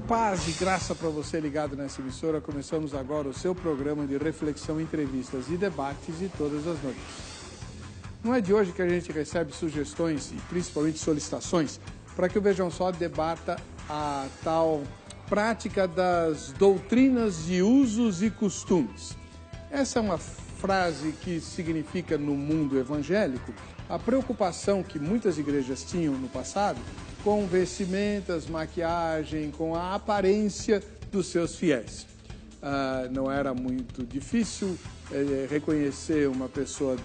Paz e graça para você ligado nessa emissora. Começamos agora o seu programa de reflexão, entrevistas e debates de todas as noites. Não é de hoje que a gente recebe sugestões e principalmente solicitações para que o Vejam Só debata a tal prática das doutrinas de usos e costumes. Essa é uma frase que significa, no mundo evangélico, a preocupação que muitas igrejas tinham no passado com vestimentas, maquiagem, com a aparência dos seus fiéis. Não era muito difícil reconhecer uma pessoa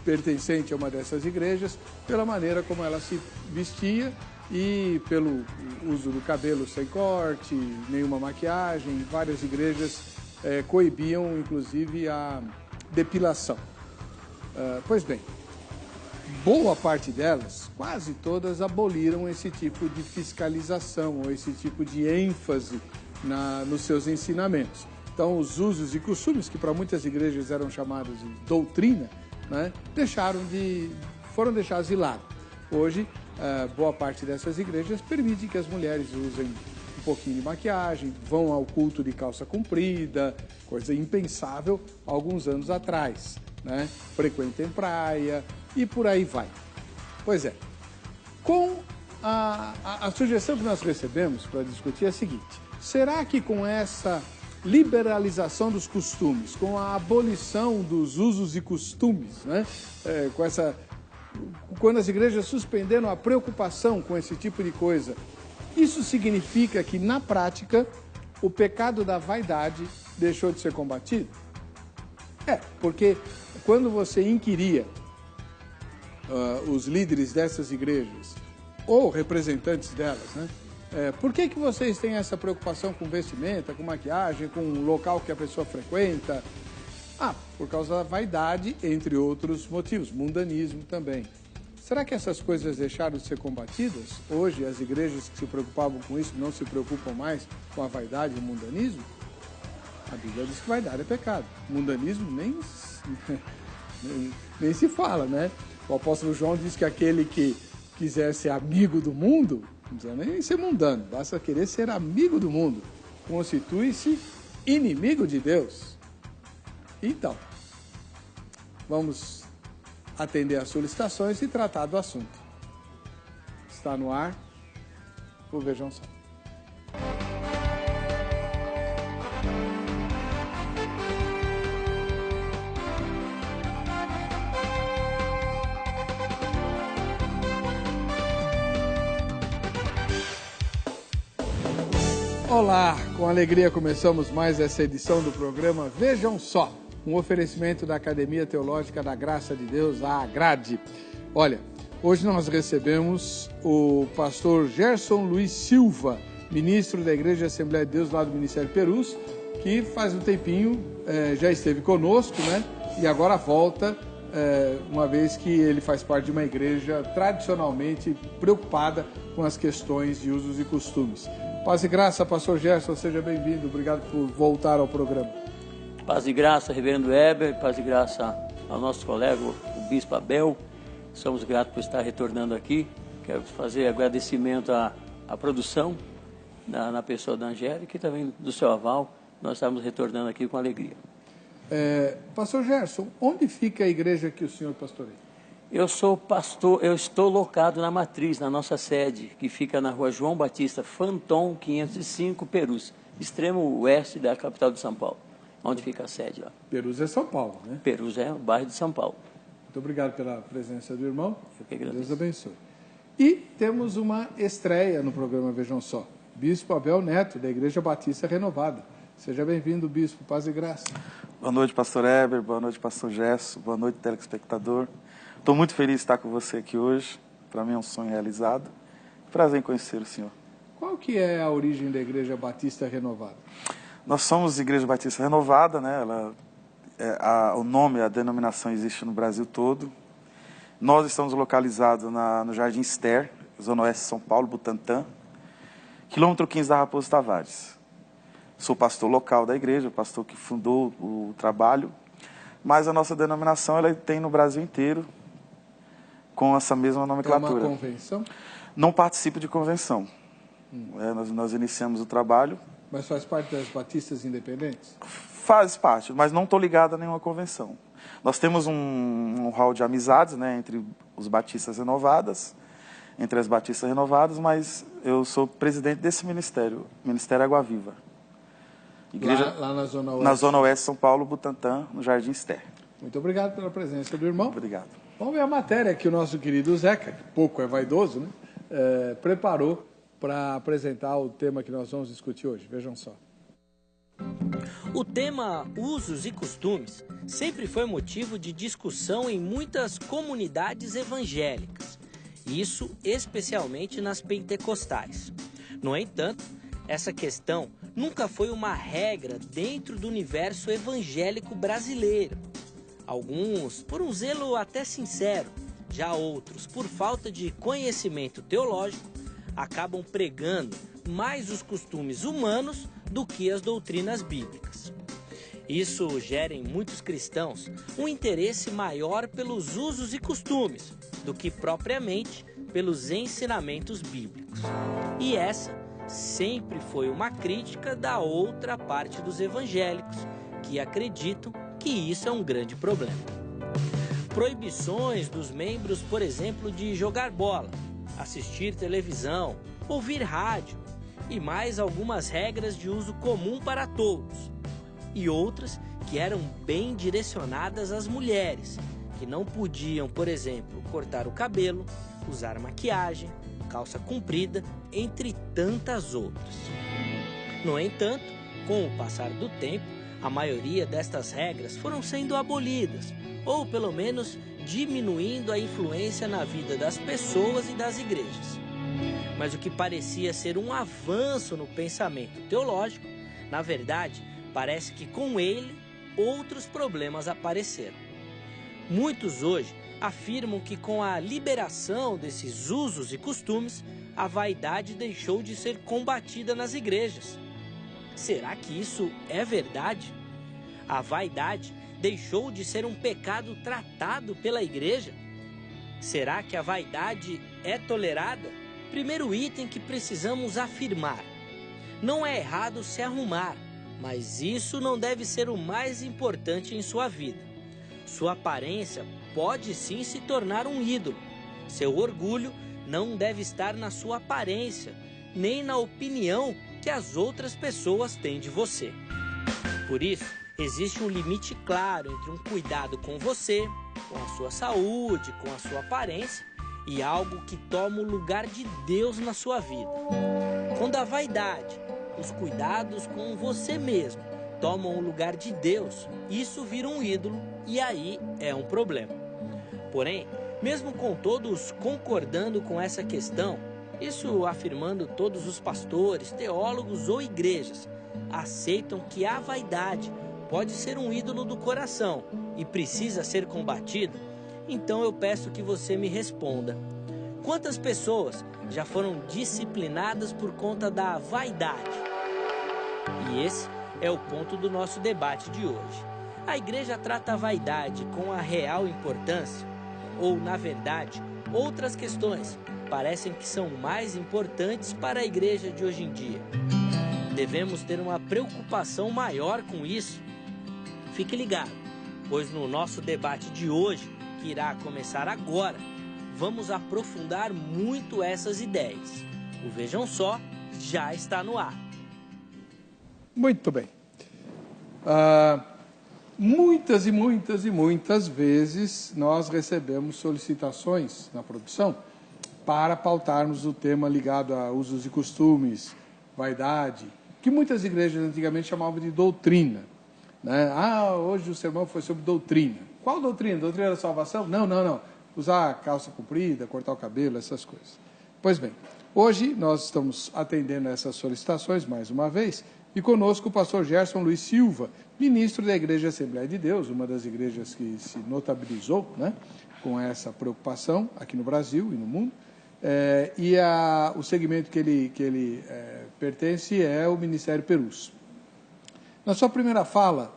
pertencente a uma dessas igrejas pela maneira como ela se vestia e pelo uso do cabelo sem corte, nenhuma maquiagem. Várias igrejas coibiam, inclusive, a depilação. Pois bem, boa parte delas, quase todas, aboliram esse tipo de fiscalização ou esse tipo de ênfase nos seus ensinamentos. Então, os usos e costumes, que para muitas igrejas eram chamados de doutrina, né, foram deixados de lado. Hoje, boa parte dessas igrejas permite que as mulheres usem um pouquinho de maquiagem, vão ao culto de calça comprida, coisa impensável alguns anos atrás, né? Frequentem praia e por aí vai. Pois é, com a sugestão que nós recebemos para discutir é a seguinte: será que com essa liberalização dos costumes, com a abolição dos usos e costumes, né? Quando as igrejas suspenderam a preocupação com esse tipo de coisa, isso significa que, na prática, o pecado da vaidade deixou de ser combatido? Porque quando você inquiria os líderes dessas igrejas, ou representantes delas, né? Por que vocês têm essa preocupação com vestimenta, com maquiagem, com o local que a pessoa frequenta? Por causa da vaidade, entre outros motivos, mundanismo também. Será que essas coisas deixaram de ser combatidas? Hoje, as igrejas que se preocupavam com isso não se preocupam mais com a vaidade e o mundanismo? A Bíblia diz que vaidade é pecado. Mundanismo nem se fala, né? O apóstolo João diz que aquele que quiser ser amigo do mundo, não precisa nem ser mundano, basta querer ser amigo do mundo, constitui-se inimigo de Deus. Então, vamos atender às solicitações e tratar do assunto. Está no ar o Vejam Só. Olá, com alegria começamos mais essa edição do programa Vejam Só, um oferecimento da Academia Teológica da Graça de Deus, a AGRADE. Olha, hoje nós recebemos o pastor Gerson Luiz Silva, ministro da Igreja Assembleia de Deus lá do Ministério Perus, que faz um tempinho já esteve conosco, né? E agora volta, uma vez que ele faz parte de uma igreja tradicionalmente preocupada com as questões de usos e costumes. Paz e graça, pastor Gerson, seja bem-vindo. Obrigado por voltar ao programa. Paz e graça, reverendo Heber, paz e graça ao nosso colega, o bispo Abel. Somos gratos por estar retornando aqui. Quero fazer agradecimento à produção, na pessoa da Angélica e também do seu aval. Nós estamos retornando aqui com alegria. Pastor Gerson, onde fica a igreja que o senhor pastoreia? Eu sou pastor, eu estou locado na Matriz, na nossa sede, que fica na rua João Batista Fanton, 505, Perus, extremo oeste da capital de São Paulo, onde fica a sede lá. Perus é São Paulo, né? Perus é o bairro de São Paulo. Muito obrigado pela presença do irmão. Eu que agradeço. Deus abençoe. E temos uma estreia no programa Vejam Só. Bispo Abel Neto, da Igreja Batista Renovada. Seja bem-vindo, bispo. Paz e graça. Boa noite, pastor Heber. Boa noite, pastor Gerson. Boa noite, telespectador. Estou muito feliz de estar com você aqui hoje. Para mim é um sonho realizado. Prazer em conhecer o senhor. Qual que é a origem da Igreja Batista Renovada? Nós somos Igreja Batista Renovada, né? O nome, a denominação existe no Brasil todo. Nós estamos localizados no Jardim Ster, Zona Oeste de São Paulo, Butantã, quilômetro 15 da Raposo Tavares. Sou pastor local da igreja, pastor que fundou o trabalho, mas a nossa denominação ela tem no Brasil inteiro, com essa mesma nomenclatura. É uma convenção? Não participo de convenção. Nós iniciamos o trabalho. Mas faz parte das batistas independentes? Faz parte, mas não estou ligado a nenhuma convenção. Nós temos um hall de amizades, né, entre os batistas renovadas, mas eu sou presidente desse ministério, Ministério Água Viva. Igreja, lá na Zona Oeste? Na Zona Oeste, São Paulo, Butantã, no Jardim Ster. Muito obrigado pela presença do irmão. Obrigado. Vamos ver a matéria que o nosso querido Zeca, que pouco é vaidoso, né, preparou para apresentar o tema que nós vamos discutir hoje. Vejam só. O tema usos e costumes sempre foi motivo de discussão em muitas comunidades evangélicas, isso especialmente nas pentecostais. No entanto, essa questão nunca foi uma regra dentro do universo evangélico brasileiro. Alguns por um zelo até sincero, já outros por falta de conhecimento teológico, acabam pregando mais os costumes humanos do que as doutrinas bíblicas. Isso gera em muitos cristãos um interesse maior pelos usos e costumes do que propriamente pelos ensinamentos bíblicos. E essa sempre foi uma crítica da outra parte dos evangélicos, que acreditam que isso é um grande problema. Proibições dos membros, por exemplo, de jogar bola, assistir televisão, ouvir rádio e mais algumas regras de uso comum para todos. E outras que eram bem direcionadas às mulheres, que não podiam, por exemplo, cortar o cabelo, usar maquiagem, calça comprida, entre tantas outras. No entanto, com o passar do tempo, a maioria destas regras foram sendo abolidas, ou pelo menos diminuindo a influência na vida das pessoas e das igrejas. Mas o que parecia ser um avanço no pensamento teológico, na verdade, parece que com ele outros problemas apareceram. Muitos hoje afirmam que com a liberação desses usos e costumes, a vaidade deixou de ser combatida nas igrejas. Será que isso é verdade? A vaidade deixou de ser um pecado tratado pela igreja? Será que a vaidade é tolerada? Primeiro item que precisamos afirmar: não é errado se arrumar, mas isso não deve ser o mais importante em sua vida. Sua aparência pode sim se tornar um ídolo. Seu orgulho não deve estar na sua aparência, nem na opinião que as outras pessoas têm de você. Por isso, existe um limite claro entre um cuidado com você, com a sua saúde, com a sua aparência, e algo que toma o lugar de Deus na sua vida. Quando a vaidade, os cuidados com você mesmo, tomam o lugar de Deus, isso vira um ídolo e aí é um problema. Porém, mesmo com todos concordando com essa questão, isso afirmando todos os pastores, teólogos ou igrejas, aceitam que a vaidade pode ser um ídolo do coração e precisa ser combatido, então eu peço que você me responda: quantas pessoas já foram disciplinadas por conta da vaidade? E esse é o ponto do nosso debate de hoje. A igreja trata a vaidade com a real importância? Ou, na verdade, outras questões parecem que são mais importantes para a igreja de hoje em dia? Devemos ter uma preocupação maior com isso? Fique ligado, pois no nosso debate de hoje, que irá começar agora, vamos aprofundar muito essas ideias. O Vejam Só já está no ar. Muito bem. Muitas e muitas vezes nós recebemos solicitações na produção para pautarmos o tema ligado a usos e costumes, vaidade, que muitas igrejas antigamente chamavam de doutrina, né? Hoje o sermão foi sobre doutrina. Qual doutrina? Doutrina da salvação? Não. Usar calça comprida, cortar o cabelo, essas coisas. Pois bem, hoje nós estamos atendendo a essas solicitações mais uma vez, e conosco o pastor Gerson Luiz Silva, ministro da Igreja Assembleia de Deus, uma das igrejas que se notabilizou, né, com essa preocupação aqui no Brasil e no mundo. O segmento que ele pertence é o Ministério Perus. Na sua primeira fala,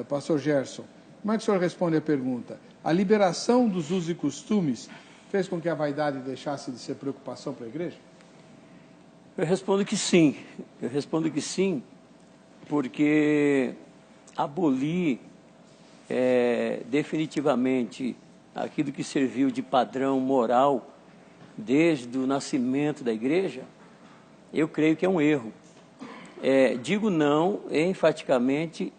pastor Gerson, como é que o senhor responde a pergunta? A liberação dos usos e costumes fez com que a vaidade deixasse de ser preocupação para a igreja? Eu respondo que sim. Eu respondo que sim, porque abolir definitivamente aquilo que serviu de padrão moral desde o nascimento da igreja, eu creio que é um erro. Digo não enfaticamente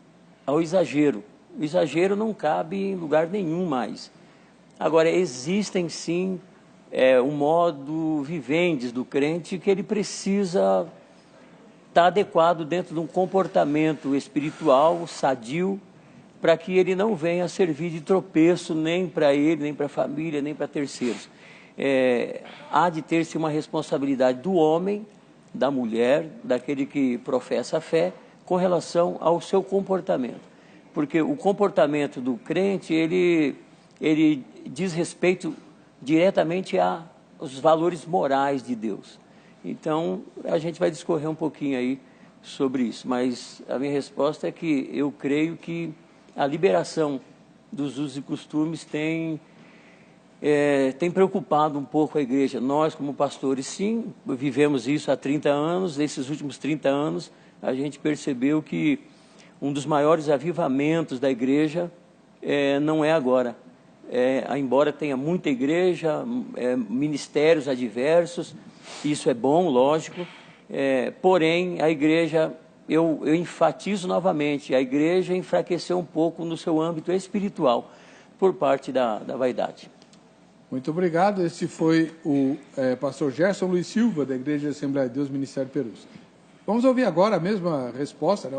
ao exagero. O exagero não cabe em lugar nenhum mais. Agora, existem sim um modo vivendi do crente que ele precisa estar adequado dentro de um comportamento espiritual, sadio, para que ele não venha servir de tropeço nem para ele, nem para a família, nem para terceiros. Há de ter-se uma responsabilidade do homem, da mulher, daquele que professa a fé, com relação ao seu comportamento. Porque o comportamento do crente, ele diz respeito diretamente aos valores morais de Deus. Então, a gente vai discorrer um pouquinho aí sobre isso, mas a minha resposta é que eu creio que a liberação dos usos e costumes tem preocupado um pouco a igreja. Nós, como pastores, sim, vivemos isso há 30 anos. Nesses últimos 30 anos, a gente percebeu que um dos maiores avivamentos da igreja não é agora. Embora tenha muita igreja, ministérios adversos, isso é bom, lógico, porém a igreja, eu enfatizo novamente, a igreja enfraqueceu um pouco no seu âmbito espiritual por parte da vaidade. Muito obrigado. Este foi o pastor Gerson Luiz Silva, da Igreja Assembleia de Deus, Ministério Perus. Vamos ouvir agora a mesma resposta, né,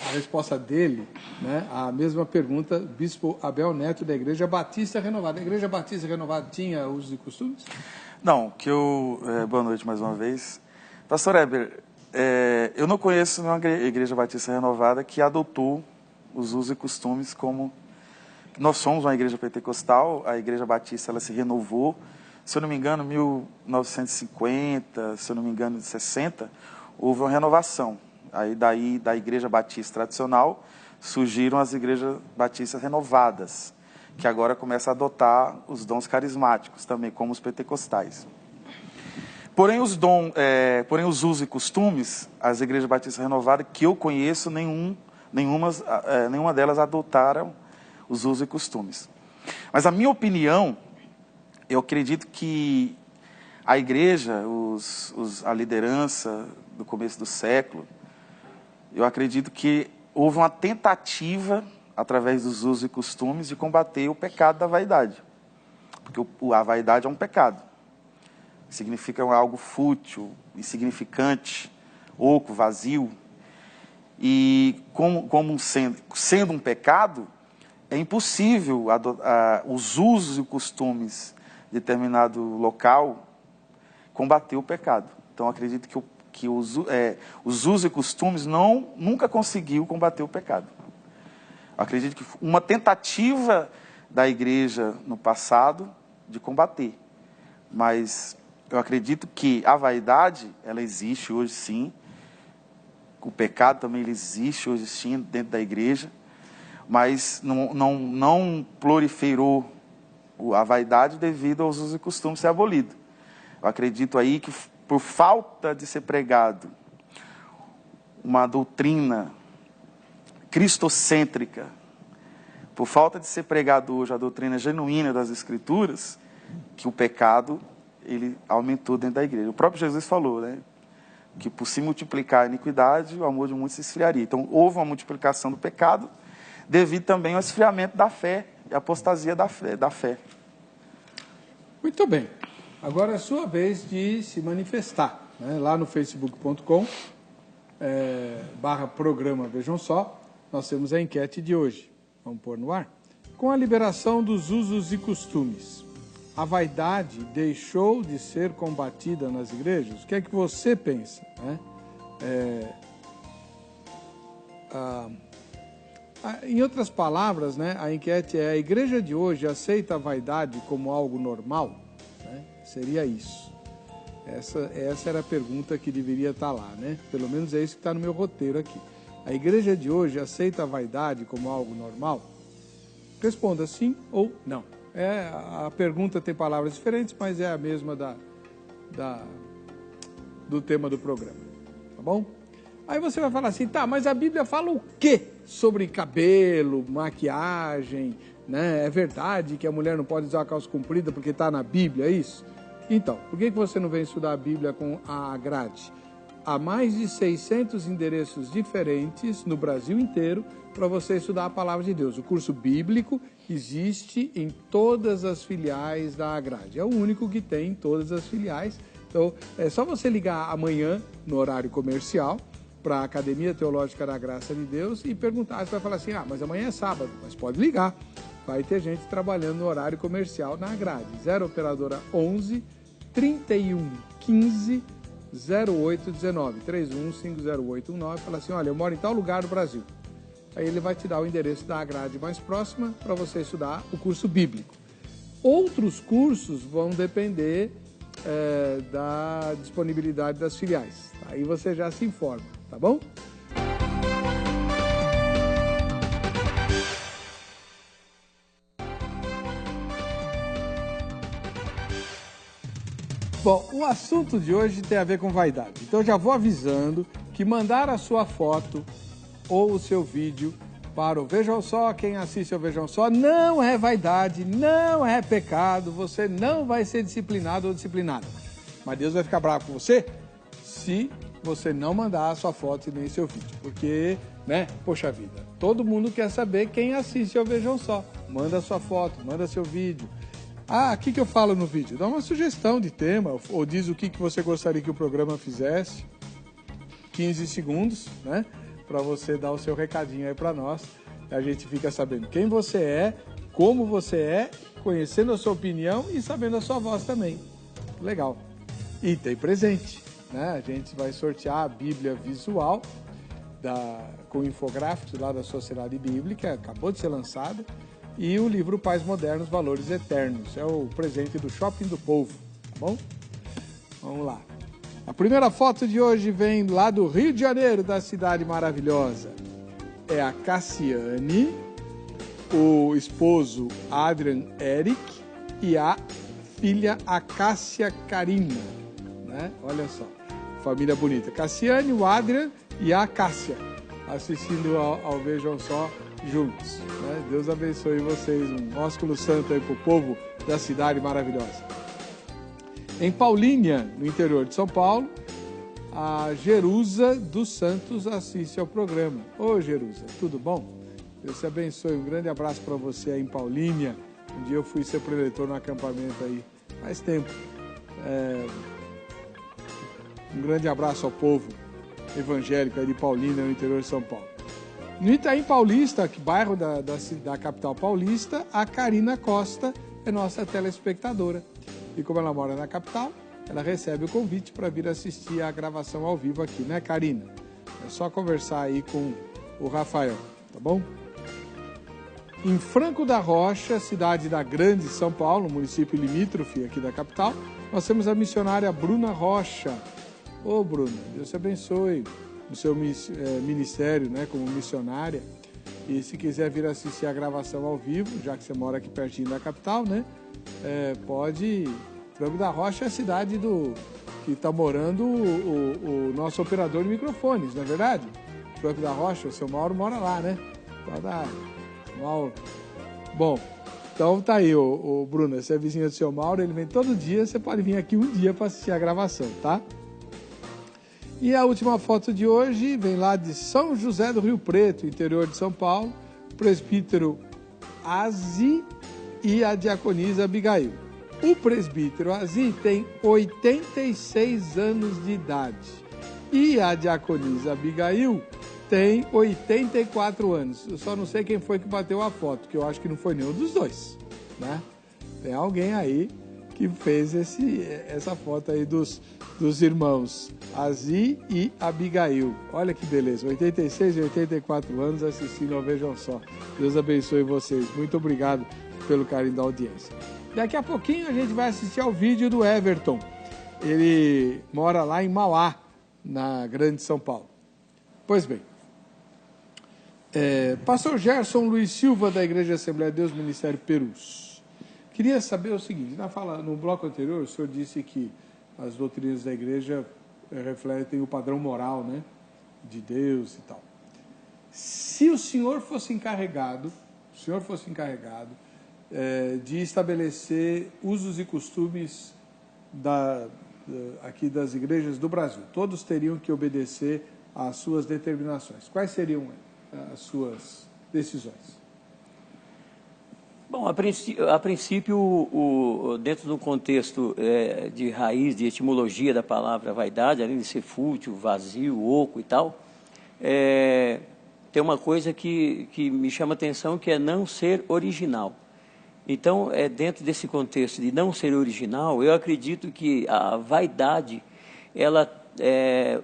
a resposta dele, né, a mesma pergunta, Bispo Abel Neto, da Igreja Batista Renovada. A Igreja Batista Renovada tinha usos e costumes? Não, boa noite mais uma vez. Pastor Heber, eu não conheço nenhuma Igreja Batista Renovada que adotou os usos e costumes como... Nós somos uma igreja pentecostal, a Igreja Batista ela se renovou, se eu não me engano, 1950, se eu não me engano, 60, houve uma renovação. Aí daí da Igreja Batista tradicional surgiram as Igrejas Batistas Renovadas, que agora começam a adotar os dons carismáticos também, como os pentecostais. Porém, os usos e costumes, as Igrejas Batistas Renovadas, que eu conheço, nenhuma delas adotaram os usos e costumes. Mas a minha opinião, eu acredito que a igreja, a liderança do começo do século, eu acredito que houve uma tentativa, através dos usos e costumes, de combater o pecado da vaidade. Porque a vaidade é um pecado. Significa algo fútil, insignificante, oco, vazio. E sendo um pecado, é impossível os usos e costumes de determinado local combater o pecado. Então, acredito que os usos e costumes nunca conseguiu combater o pecado. Acredito que uma tentativa da igreja no passado de combater. Mas eu acredito que a vaidade, ela existe hoje sim. O pecado também ele existe hoje sim dentro da igreja. Mas não proliferou a vaidade devido aos usos e costumes ser abolido. Eu acredito aí que por falta de ser pregado uma doutrina cristocêntrica, por falta de ser pregado hoje a doutrina genuína das Escrituras, que o pecado ele aumentou dentro da igreja. O próprio Jesus falou, né, que por se multiplicar a iniquidade, o amor de muitos se esfriaria. Então houve uma multiplicação do pecado, devido também ao esfriamento da fé e apostasia da fé. Muito bem. Agora é a sua vez de se manifestar, né? Lá no facebook.com /programa Vejam Só, nós temos a enquete de hoje. Vamos pôr no ar? Com a liberação dos usos e costumes, a vaidade deixou de ser combatida nas igrejas? O que é que você pensa, né? Em outras palavras, né, a enquete é: a igreja de hoje aceita a vaidade como algo normal? Né? Seria isso. Essa era a pergunta que deveria estar lá, né? Pelo menos é isso que está no meu roteiro aqui. A igreja de hoje aceita a vaidade como algo normal? Responda sim ou não. A pergunta tem palavras diferentes, mas é a mesma do tema do programa, tá bom? Aí você vai falar assim, tá, mas a Bíblia fala o quê sobre cabelo, maquiagem, né? É verdade que a mulher não pode usar calça comprida porque está na Bíblia, é isso? Então, por que você não vem estudar a Bíblia com a grade? Há mais de 600 endereços diferentes no Brasil inteiro para você estudar a Palavra de Deus. O curso bíblico existe em todas as filiais da grade. É o único que tem em todas as filiais. Então, é só você ligar amanhã, no horário comercial, para a Academia Teológica da Graça de Deus e perguntar. Você vai falar assim, mas amanhã é sábado, mas pode ligar. Vai ter gente trabalhando no horário comercial na grade. 0 operadora 11 31 15 0819 315089. Fala assim, olha, eu moro em tal lugar do Brasil. Aí ele vai te dar o endereço da grade mais próxima para você estudar o curso bíblico. Outros cursos vão depender da disponibilidade das filiais. Aí você já se informa, tá bom? Bom, o assunto de hoje tem a ver com vaidade. Então já vou avisando que mandar a sua foto ou o seu vídeo para o Vejam Só, quem assiste ao Vejam Só, não é vaidade, não é pecado, você não vai ser disciplinado ou disciplinada. Mas Deus vai ficar bravo com você se você não mandar a sua foto e nem seu vídeo. Porque, né, poxa vida, todo mundo quer saber quem assiste ao Vejam Só. Manda a sua foto, manda seu vídeo. O que eu falo no vídeo? Dá uma sugestão de tema, ou diz o que você gostaria que o programa fizesse. 15 segundos, né? Para você dar o seu recadinho aí para nós. A gente fica sabendo quem você é, como você é, conhecendo a sua opinião e sabendo a sua voz também. Legal. E tem presente, né? A gente vai sortear a Bíblia visual com infográficos lá da Sociedade Bíblica, acabou de ser lançada. E o livro Pais Modernos, Valores Eternos. É o presente do Shopping do Povo, tá bom? Vamos lá. A primeira foto de hoje vem lá do Rio de Janeiro, da cidade maravilhosa. É a Cassiane, o esposo Adrian Eric e a filha Acácia Karina, né? Olha só, família bonita. Cassiane, o Adrian e a Acácia, assistindo ao Vejam Só juntos, né? Deus abençoe vocês, um ósculo santo aí pro povo da cidade maravilhosa. Em Paulínia, no interior de São Paulo, a Jerusa dos Santos assiste ao programa. Ô Jerusa, tudo bom? Deus te abençoe, um grande abraço para você aí em Paulínia. Um dia eu fui ser preletor no acampamento aí, faz tempo. Um grande abraço ao povo evangélico aí de Paulínia, no interior de São Paulo. No Itaim Paulista, bairro da capital paulista, a Karina Costa é nossa telespectadora. E como ela mora na capital, ela recebe o convite para vir assistir a gravação ao vivo aqui, né, Karina? É só conversar aí com o Rafael, tá bom? Em Franco da Rocha, cidade da Grande São Paulo, município limítrofe aqui da capital, nós temos a missionária Bruna Rocha. Ô, Bruna, Deus te abençoe no seu ministério, né, como missionária. E se quiser vir assistir a gravação ao vivo, já que você mora aqui pertinho da capital, né, pode. Franco da Rocha é a cidade que está morando o nosso operador de microfones, não é verdade? Franco da Rocha, o seu Mauro mora lá, né? Mauro. Bom, então tá aí, o Bruna, você é vizinha do seu Mauro, ele vem todo dia, você pode vir aqui um dia para assistir a gravação, tá? E a última foto de hoje vem lá de São José do Rio Preto, interior de São Paulo, o presbítero Azi e a diaconisa Abigail. O presbítero Azi tem 86 anos de idade e a diaconisa Abigail tem 84 anos. Eu só não sei quem foi que bateu a foto, que eu acho que não foi nenhum dos dois, né? Tem alguém aí que fez essa foto aí dos irmãos Azi e Abigail. Olha que beleza, 86 e 84 anos assistindo ao Vejam Só. Deus abençoe vocês. Muito obrigado pelo carinho da audiência. Daqui a pouquinho a gente vai assistir ao vídeo do Everton. Ele mora lá em Mauá, na Grande São Paulo. Pois bem, Pastor Gerson Luiz Silva, da Igreja Assembleia de Deus, Ministério Perus. Queria saber o seguinte, no bloco anterior o senhor disse que as doutrinas da igreja refletem o padrão moral, né, de Deus e tal. Se o senhor fosse encarregado, de estabelecer usos e costumes aqui das igrejas do Brasil, todos teriam que obedecer às suas determinações. Quais seriam as suas decisões? Bom, a princípio, dentro do contexto de raiz, de etimologia da palavra vaidade, além de ser fútil, vazio, oco e tal, tem uma coisa que me chama a atenção, que é não ser original. Então, dentro desse contexto de não ser original, eu acredito que a vaidade,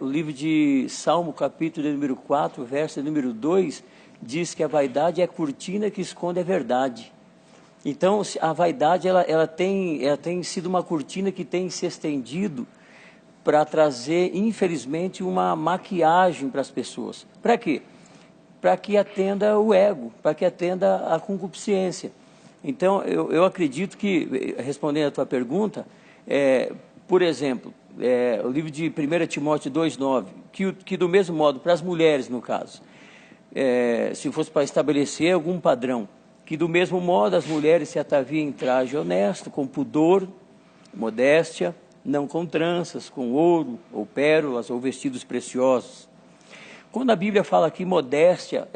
o livro de Salmo, capítulo número 4, verso número 2, diz que a vaidade é a cortina que esconde a verdade. Então, a vaidade ela tem sido uma cortina que tem se estendido para trazer, infelizmente, uma maquiagem para as pessoas. Para quê? Para que atenda o ego, para que atenda a concupiscência. Então, eu acredito que, respondendo a tua pergunta, por exemplo, o livro de 1 Timóteo 2,9, que do mesmo modo, para as mulheres, no caso, se fosse para estabelecer algum padrão, que do mesmo modo as mulheres se ataviem em traje honesto, com pudor, modéstia, não com tranças, com ouro, ou pérolas, ou vestidos preciosos. Quando a Bíblia fala aqui modéstia,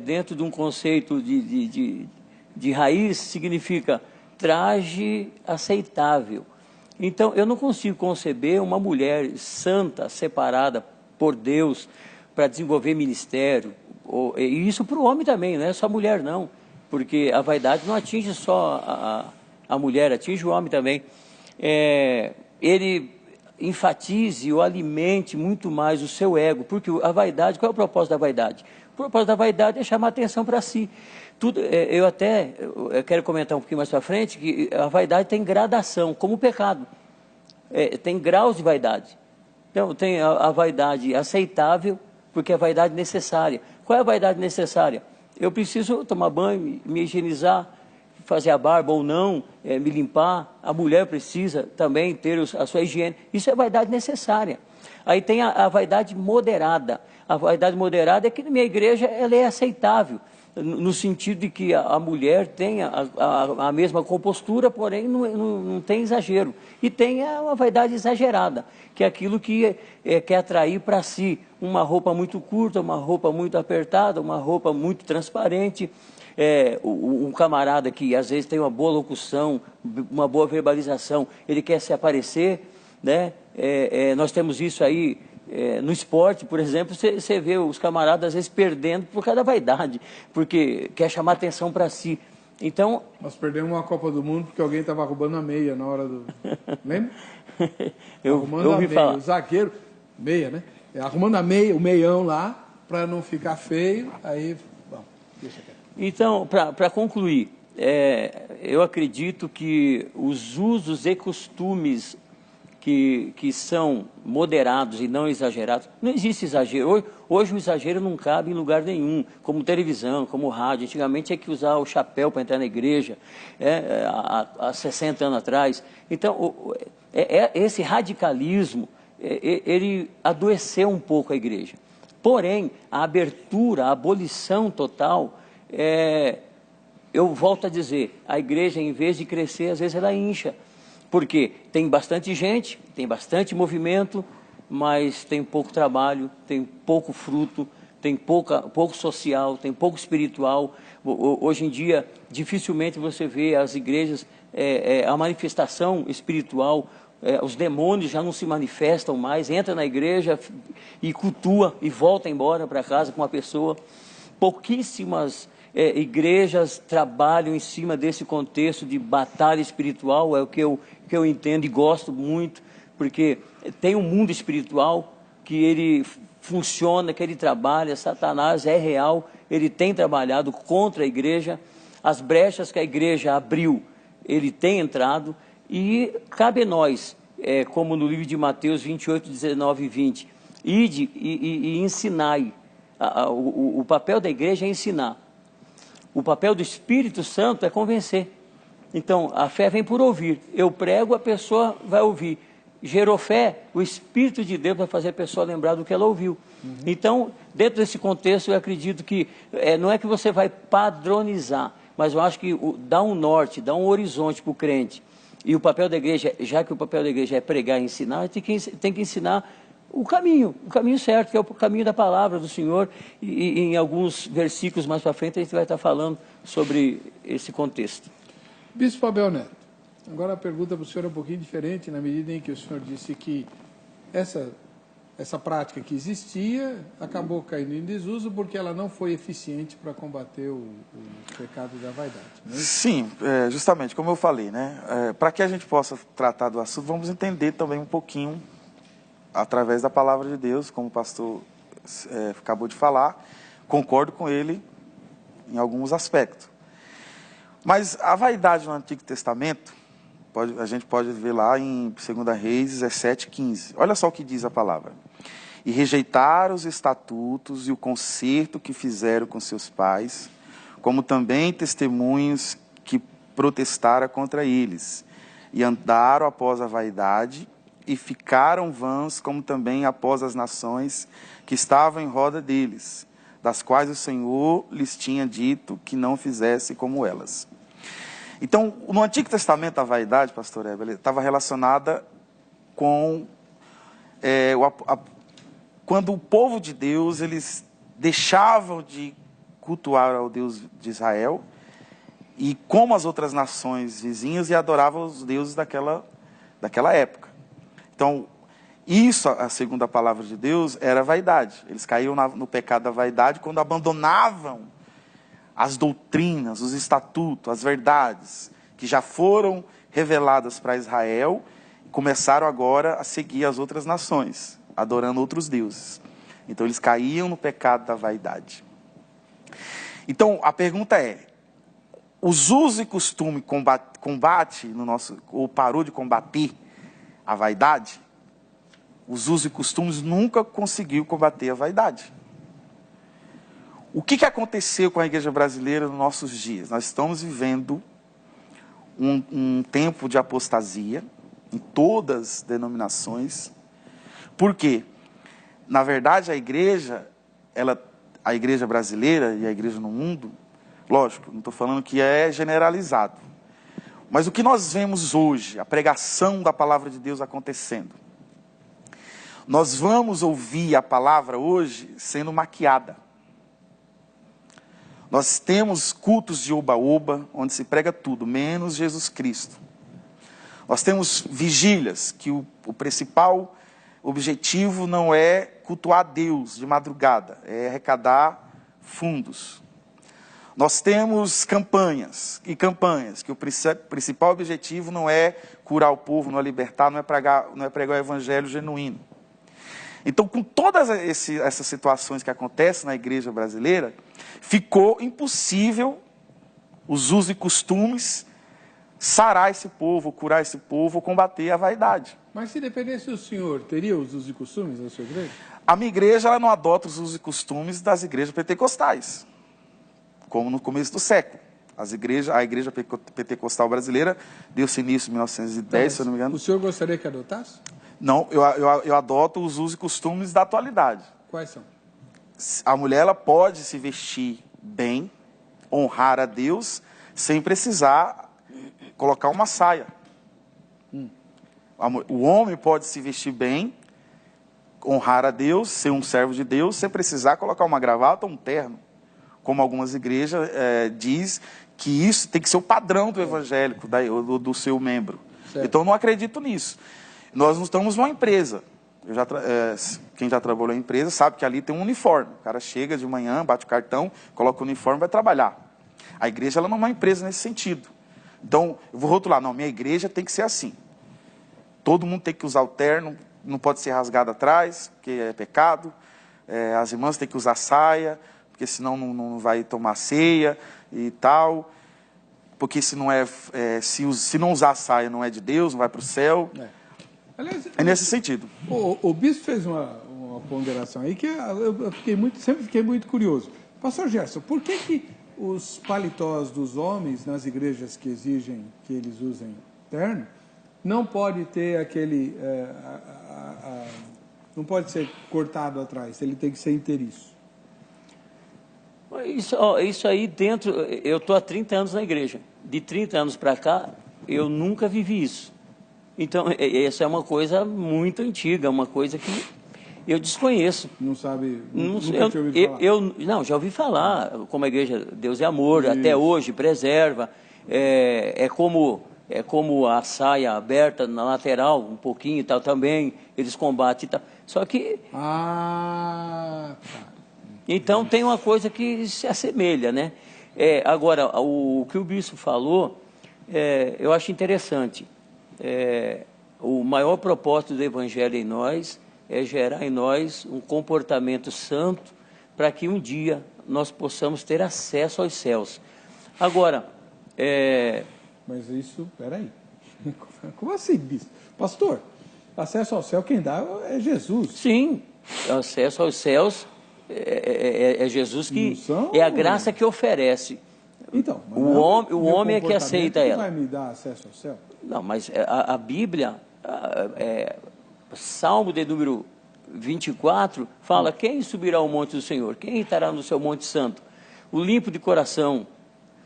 dentro de um conceito de raiz, significa traje aceitável. Então, eu não consigo conceber uma mulher santa, separada por Deus, para desenvolver ministério, e isso para o homem também, não é só mulher não, porque a vaidade não atinge só a mulher, atinge o homem também. Ele enfatize ou alimente muito mais o seu ego, porque a vaidade, qual é o propósito da vaidade? O propósito da vaidade é chamar atenção para si. Eu quero comentar um pouquinho mais para frente, que a vaidade tem gradação, como o pecado. Tem graus de vaidade. Então, tem a vaidade aceitável, porque é a vaidade necessária. Qual é a vaidade necessária? Eu preciso tomar banho, me higienizar, fazer a barba ou não, me limpar. A mulher precisa também ter a sua higiene. Isso é vaidade necessária. Aí tem a vaidade moderada. A vaidade moderada é que na minha igreja ela é aceitável, no sentido de que a mulher tenha a mesma compostura, porém não tem exagero. E tem uma vaidade exagerada, que é aquilo que quer atrair para si uma roupa muito curta, uma roupa muito apertada, uma roupa muito transparente. Um camarada que às vezes tem uma boa locução, uma boa verbalização, ele quer se aparecer, né? Nós temos isso aí no esporte, por exemplo, você vê os camaradas às vezes perdendo por causa da vaidade, porque quer chamar atenção para si. Então, nós perdemos uma Copa do Mundo porque alguém estava roubando a meia na hora do... Lembra? eu ouvi falar. O zagueiro, meia, né? Arrumando a meia, o meião lá, para não ficar feio, aí... Bom, deixa quieto. Então, para concluir, eu acredito que os usos e costumes que são moderados e não exagerados, não existe exagero. Hoje o exagero não cabe em lugar nenhum, como televisão, como rádio. Antigamente tinha que usar o chapéu para entrar na igreja, há 60 anos atrás. Então, esse radicalismo, ele adoeceu um pouco a igreja. Porém, a abertura, a abolição total, eu volto a dizer, a igreja, em vez de crescer, às vezes ela incha. Porque tem bastante gente, tem bastante movimento, mas tem pouco trabalho, tem pouco fruto, tem pouco social, tem pouco espiritual. Hoje em dia, dificilmente você vê as igrejas, a manifestação espiritual, os demônios já não se manifestam mais, entra na igreja e cultua e volta embora para casa com uma pessoa. Pouquíssimas igrejas trabalham em cima desse contexto de batalha espiritual, é o que eu entendo e gosto muito, porque tem um mundo espiritual que ele funciona, que ele trabalha. Satanás é real, ele tem trabalhado contra a igreja, as brechas que a igreja abriu, ele tem entrado, e cabe a nós, como no livro de Mateus 28, 19 e 20, ide e ensinai. O papel da igreja é ensinar. O papel do Espírito Santo é convencer. Então, a fé vem por ouvir. Eu prego, a pessoa vai ouvir. gerou fé, o Espírito de Deus vai fazer a pessoa lembrar do que ela ouviu. Então, dentro desse contexto, eu acredito que não é que você vai padronizar, mas eu acho que dá um norte, dá um horizonte para o crente. E o papel da igreja, já que o papel da igreja é pregar e ensinar, tem que ensinar o caminho certo, que é o caminho da palavra do Senhor. E em alguns versículos mais para frente a gente vai estar falando sobre esse contexto. Bispo Abel Neto, agora a pergunta para o senhor é um pouquinho diferente, na medida em que o senhor disse que essa prática que existia acabou caindo em desuso porque ela não foi eficiente para combater o pecado da vaidade. Não é isso? Sim, justamente, como eu falei, né? Para que a gente possa tratar do assunto, vamos entender também um pouquinho, através da palavra de Deus, como o pastor acabou de falar, concordo com ele em alguns aspectos. Mas a vaidade no Antigo Testamento, a gente pode ver lá em 2 Reis 17:15. Olha só o que diz a palavra. E rejeitaram os estatutos e o concerto que fizeram com seus pais, como também testemunhos que protestaram contra eles, e andaram após a vaidade, e ficaram vãs, como também após as nações que estavam em roda deles, das quais o Senhor lhes tinha dito que não fizesse como elas. Então, no Antigo Testamento, a vaidade, pastor Heber, estava relacionada com quando o povo de Deus, eles deixavam de cultuar ao Deus de Israel, e como as outras nações vizinhas, e adoravam os deuses daquela época. Então, isso, segundo a palavra de Deus, era vaidade. Eles caíam no pecado da vaidade quando abandonavam as doutrinas, os estatutos, as verdades que já foram reveladas para Israel, e começaram agora a seguir as outras nações, adorando outros deuses. Então, eles caíam no pecado da vaidade. Então, a pergunta é, os usos e costumes combate no nosso, ou parou de combater a vaidade? Os usos e costumes nunca conseguiu combater a vaidade. O que aconteceu com a igreja brasileira nos nossos dias? Nós estamos vivendo um tempo de apostasia em todas as denominações. Por quê? Na verdade, a igreja brasileira e a igreja no mundo, lógico, não estou falando que é generalizado, mas o que nós vemos hoje, a pregação da palavra de Deus acontecendo, nós vamos ouvir a palavra hoje sendo maquiada. Nós temos cultos de oba-oba, onde se prega tudo, menos Jesus Cristo. Nós temos vigílias, que o principal objetivo não é cultuar Deus de madrugada, é arrecadar fundos. Nós temos campanhas, que o principal objetivo não é curar o povo, não é libertar, não é pregar o evangelho genuíno. Então, com todas essas situações que acontecem na igreja brasileira, ficou impossível os usos e costumes sarar esse povo, curar esse povo, combater a vaidade. Mas se dependesse do senhor, teria os usos e costumes da sua igreja? A minha igreja ela não adota os usos e costumes das igrejas pentecostais, como no começo do século. A igreja pentecostal brasileira deu-se início em 1910, se eu não me engano. O senhor gostaria que adotasse? Não, eu adoto os usos e costumes da atualidade. Quais são? A mulher ela pode se vestir bem, honrar a Deus, sem precisar colocar uma saia. O homem pode se vestir bem, honrar a Deus, ser um servo de Deus, sem precisar colocar uma gravata ou um terno. Como algumas igrejas diz que isso tem que ser o padrão do evangélico, do seu membro. Certo. Então, eu não acredito nisso. Nós não estamos numa empresa. Quem já trabalhou em empresa sabe que ali tem um uniforme. O cara chega de manhã, bate o cartão, coloca o uniforme e vai trabalhar. A igreja ela não é uma empresa nesse sentido. Então, eu vou rotular, não, minha igreja tem que ser assim. Todo mundo tem que usar o terno, não pode ser rasgado atrás, porque é pecado. As irmãs têm que usar saia, porque senão não vai tomar ceia e tal. Porque se não usar saia não é de Deus, não vai para o céu. Aliás, é nesse sentido. O bispo fez uma ponderação aí que eu sempre fiquei muito curioso. Pastor Gerson, por que os paletós dos homens nas igrejas que exigem que eles usem terno não pode ter aquele... não pode ser cortado atrás, ele tem que ser inteiriço. Isso aí dentro... Eu estou há 30 anos na igreja. De 30 anos para cá, eu nunca vivi isso. Então, essa é uma coisa muito antiga, uma coisa que eu desconheço. Não sabe? Nunca tinha ouvido falar? Não, já ouvi falar, como a igreja Deus é Amor, isso. Até hoje preserva. É como a saia aberta na lateral, um pouquinho e tal, também, eles combatem e tal. Só que... Tá. Então, tem uma coisa que se assemelha, né? Agora, o que o bispo falou, eu acho interessante. O maior propósito do Evangelho em nós é gerar em nós um comportamento santo para que um dia nós possamos ter acesso aos céus. Agora... Mas isso, peraí. Como assim, bispo? Pastor, acesso ao céu quem dá é Jesus. Sim, acesso aos céus é Jesus que... São... É a graça que oferece. Então, o homem é que aceita ela. Vai me dar acesso ao céu? Não, mas a Bíblia, Salmo de número 24, fala: quem subirá ao monte do Senhor? Quem estará no seu monte santo? O limpo de coração,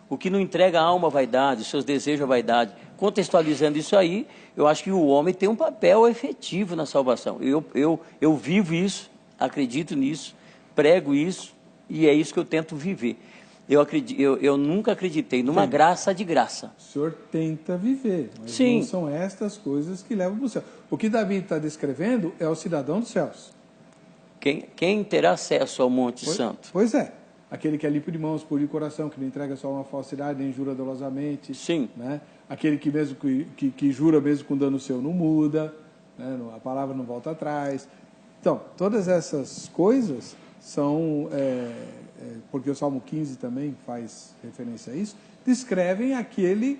o que não entrega a alma à vaidade, seus desejos à vaidade. Contextualizando isso aí, eu acho que o homem tem um papel efetivo na salvação. Eu vivo isso, acredito nisso, prego isso, e é isso que eu tento viver. Eu nunca acreditei numa graça de graça. O senhor tenta viver, mas Sim. Não são estas coisas que levam para o céu. O que Davi está descrevendo é o cidadão dos céus. Quem terá acesso ao Monte Santo? Pois é. Aquele que é limpo de mãos, puro de coração, que não entrega só uma falsidade, nem jura dolosamente. Sim. Né? Aquele que mesmo que jura mesmo com dano seu não muda, né? A palavra não volta atrás. Então, todas essas coisas são... porque o Salmo 15 também faz referência a isso, descrevem aquele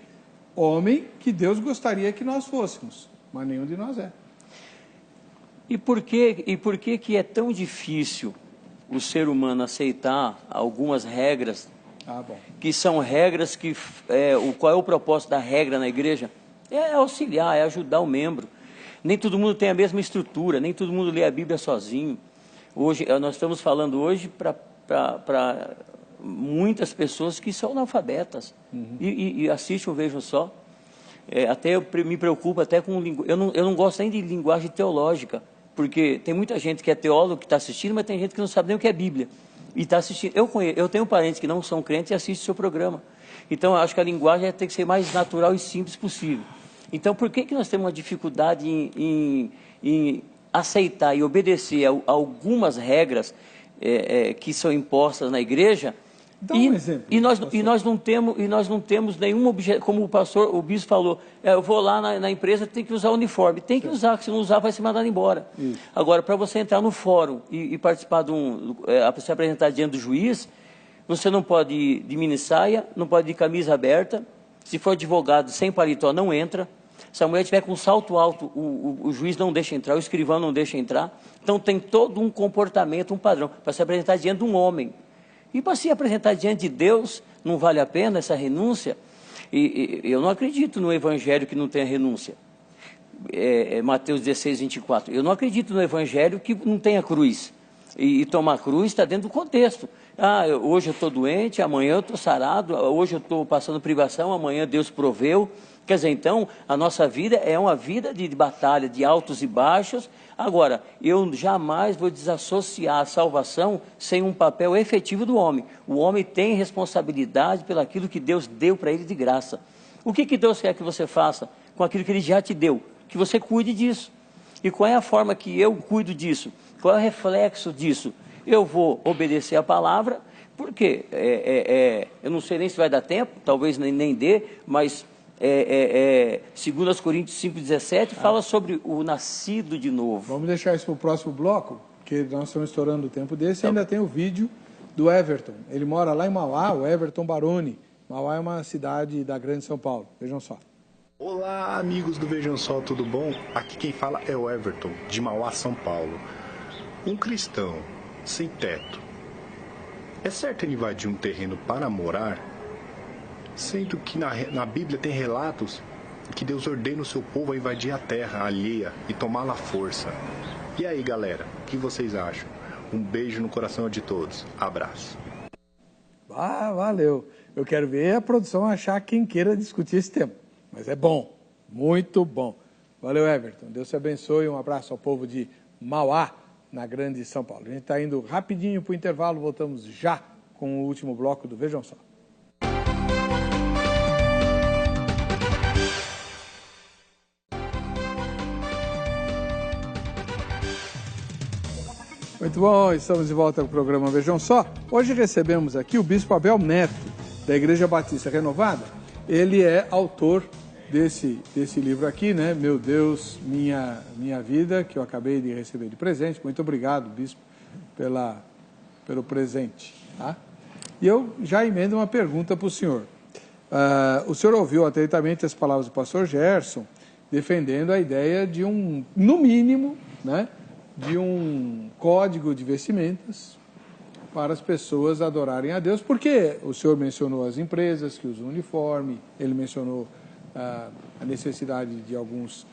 homem que Deus gostaria que nós fôssemos, mas nenhum de nós é. E por que que é tão difícil o ser humano aceitar algumas regras, que são regras que... qual é o propósito da regra na igreja? É auxiliar, é ajudar o membro. Nem todo mundo tem a mesma estrutura, nem todo mundo lê a Bíblia sozinho. Hoje, nós estamos falando hoje para muitas pessoas que são analfabetas e assistem o Vejam Só. Até eu me preocupo até com eu não gosto nem de linguagem teológica, porque tem muita gente que é teólogo que está assistindo, mas tem gente que não sabe nem o que é Bíblia e está assistindo. Eu tenho parentes que não são crentes e assistem o seu programa. Então eu acho que a linguagem tem que ser mais natural e simples possível. Então por que nós temos uma dificuldade em aceitar e obedecer a algumas regras que são impostas na igreja? Dá um exemplo. E nós não temos nenhum objeto, como o bispo falou, eu vou lá na empresa, tem que usar uniforme. Tem que usar, se não usar vai ser mandado embora. Isso. Agora, para você entrar no fórum e participar se apresentar diante do juiz, você não pode ir de mini saia, não pode ir de camisa aberta. Se for advogado sem paletó, não entra. Se a mulher tiver com salto alto, o juiz não deixa entrar, o escrivão não deixa entrar. Então tem todo um comportamento, um padrão, para se apresentar diante de um homem. E para se apresentar diante de Deus, não vale a pena essa renúncia? E eu não acredito no evangelho que não tenha renúncia. Mateus 16, 24. Eu não acredito no evangelho que não tenha cruz. E tomar cruz está dentro do contexto. Hoje eu estou doente, amanhã eu estou sarado, hoje eu estou passando privação, amanhã Deus proveu. Quer dizer, então, a nossa vida é uma vida de batalha, de altos e baixos. Agora, eu jamais vou desassociar a salvação sem um papel efetivo do homem. O homem tem responsabilidade pelo aquilo que Deus deu para ele de graça. O que Deus quer que você faça com aquilo que Ele já te deu? Que você cuide disso. E qual é a forma que eu cuido disso? Qual é o reflexo disso? Eu vou obedecer a palavra, porque eu não sei nem se vai dar tempo, talvez nem dê, mas... 2 Coríntios 5,17 fala sobre o nascido de novo. Vamos deixar isso para o próximo bloco, porque nós estamos estourando o tempo desse. E ainda tem o vídeo do Everton. Ele mora lá em Mauá, o Everton Baroni. Mauá é uma cidade da Grande São Paulo. Vejam só. Olá, amigos do Vejam Só, tudo bom? Aqui quem fala é o Everton, de Mauá, São Paulo. Um cristão sem teto, é certo ele invadir um terreno para morar? Sendo que na Bíblia tem relatos que Deus ordena o seu povo a invadir a terra alheia e tomá-la à força. E aí, galera, o que vocês acham? Um beijo no coração de todos. Abraço. Ah, valeu. Eu quero ver a produção achar quem queira discutir esse tema. Mas é bom, muito bom. Valeu, Everton. Deus te abençoe. Um abraço ao povo de Mauá, na Grande São Paulo. A gente está indo rapidinho para o intervalo. Voltamos já com o último bloco do Vejam Só. Muito bom, estamos de volta com o programa Vejam Só. Hoje recebemos aqui o Bispo Abel Neto, da Igreja Batista Renovada. Ele é autor desse livro aqui, né? Meu Deus, Minha Vida, que eu acabei de receber de presente. Muito obrigado, Bispo, pelo presente. Tá? E eu já emendo uma pergunta para o senhor. O senhor ouviu atentamente as palavras do pastor Gerson, defendendo a ideia de no mínimo, né? De um código de vestimentas para as pessoas adorarem a Deus, porque o senhor mencionou as empresas que usam uniforme, ele mencionou a necessidade de alguns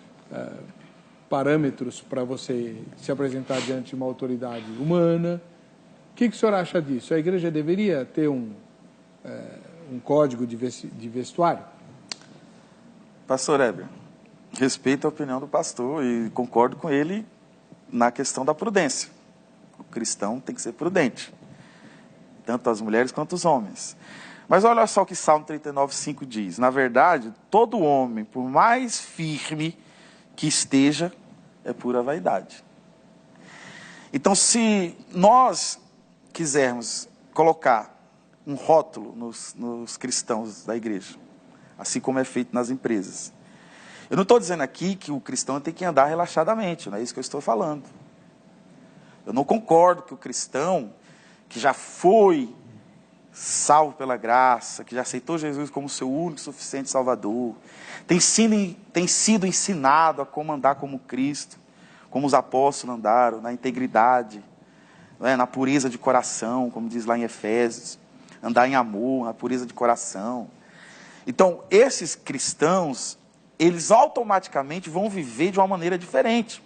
parâmetros para você se apresentar diante de uma autoridade humana. O que o senhor acha disso? A igreja deveria ter um código de vestuário? Pastor Heber, respeito a opinião do pastor e concordo com ele na questão da prudência. O cristão tem que ser prudente, tanto as mulheres quanto os homens. Mas olha só o que Salmo 39:5 diz. Na verdade, todo homem, por mais firme que esteja, é pura vaidade. Então, se nós quisermos colocar um rótulo nos cristãos da igreja, assim como é feito nas empresas, eu não estou dizendo aqui que o cristão tem que andar relaxadamente, não é isso que eu estou falando. Eu não concordo que o cristão que já foi salvo pela graça, que já aceitou Jesus como seu único e suficiente Salvador, tem sido ensinado a como andar como Cristo, como os apóstolos andaram, na integridade, na pureza de coração, como diz lá em Efésios, andar em amor, na pureza de coração. Então, esses cristãos, eles automaticamente vão viver de uma maneira diferente.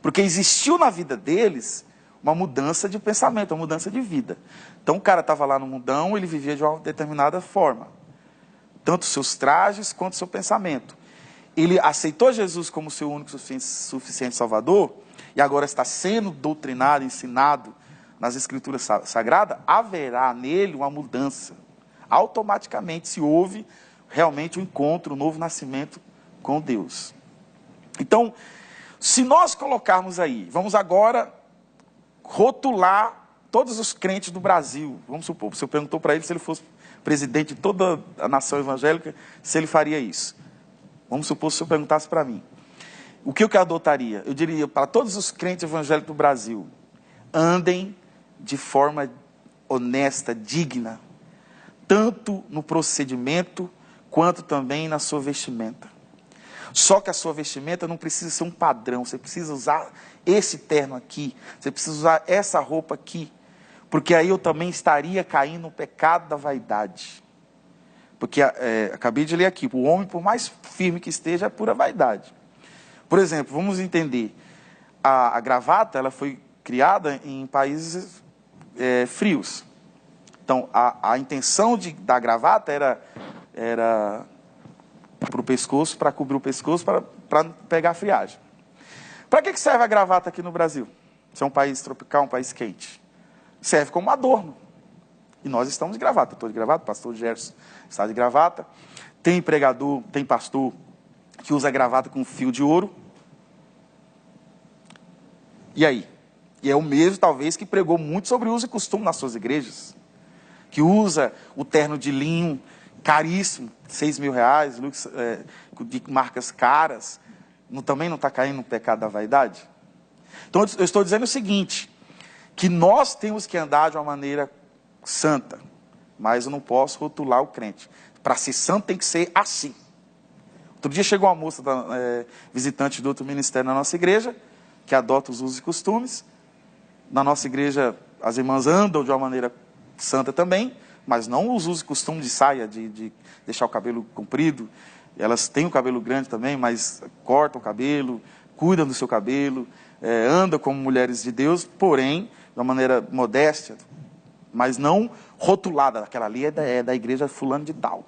Porque existiu na vida deles uma mudança de pensamento, uma mudança de vida. Então o cara estava lá no mundão, ele vivia de uma determinada forma. Tanto seus trajes quanto seu pensamento. Ele aceitou Jesus como seu único suficiente Salvador, e agora está sendo doutrinado, ensinado nas Escrituras Sagradas, haverá nele uma mudança. Automaticamente se houve realmente um encontro, um novo nascimento com Deus. Então, se nós colocarmos aí, vamos agora rotular todos os crentes do Brasil. Vamos supor, você perguntou para ele se ele fosse presidente de toda a nação evangélica, se ele faria isso. Vamos supor, se eu perguntasse para mim. O que eu adotaria? Eu diria para todos os crentes evangélicos do Brasil, andem de forma honesta, digna, tanto no procedimento, quanto também na sua vestimenta. Só que a sua vestimenta não precisa ser um padrão, você precisa usar esse terno aqui, você precisa usar essa roupa aqui, porque aí eu também estaria caindo no pecado da vaidade. Porque, acabei de ler aqui, o homem, por mais firme que esteja, é pura vaidade. Por exemplo, vamos entender, a gravata, ela foi criada em países frios. Então, a intenção da gravata era para o pescoço, para cobrir o pescoço, para pegar a friagem. Para que serve a gravata aqui no Brasil? Se é um país tropical, um país quente. Serve como adorno. E nós estamos de gravata. Eu estou de gravata, o pastor Gerson está de gravata. Tem pregador, tem pastor que usa gravata com fio de ouro. E aí? E é o mesmo, talvez, que pregou muito sobre o uso e costume nas suas igrejas. Que usa o terno de linho caríssimo, R$6.000, de marcas caras, também não está caindo no pecado da vaidade? Então, eu estou dizendo o seguinte, que nós temos que andar de uma maneira santa, mas eu não posso rotular o crente. Para ser santo tem que ser assim. Outro dia chegou uma moça, visitante do outro ministério na nossa igreja, que adota os usos e costumes. Na nossa igreja, as irmãs andam de uma maneira santa também, mas não os usos e costumes de saia, de deixar o cabelo comprido, Elas têm o cabelo grande também, mas cortam o cabelo, cuidam do seu cabelo, andam como mulheres de Deus, porém, de uma maneira modesta, mas não rotulada. Aquela ali é da igreja fulano de tal.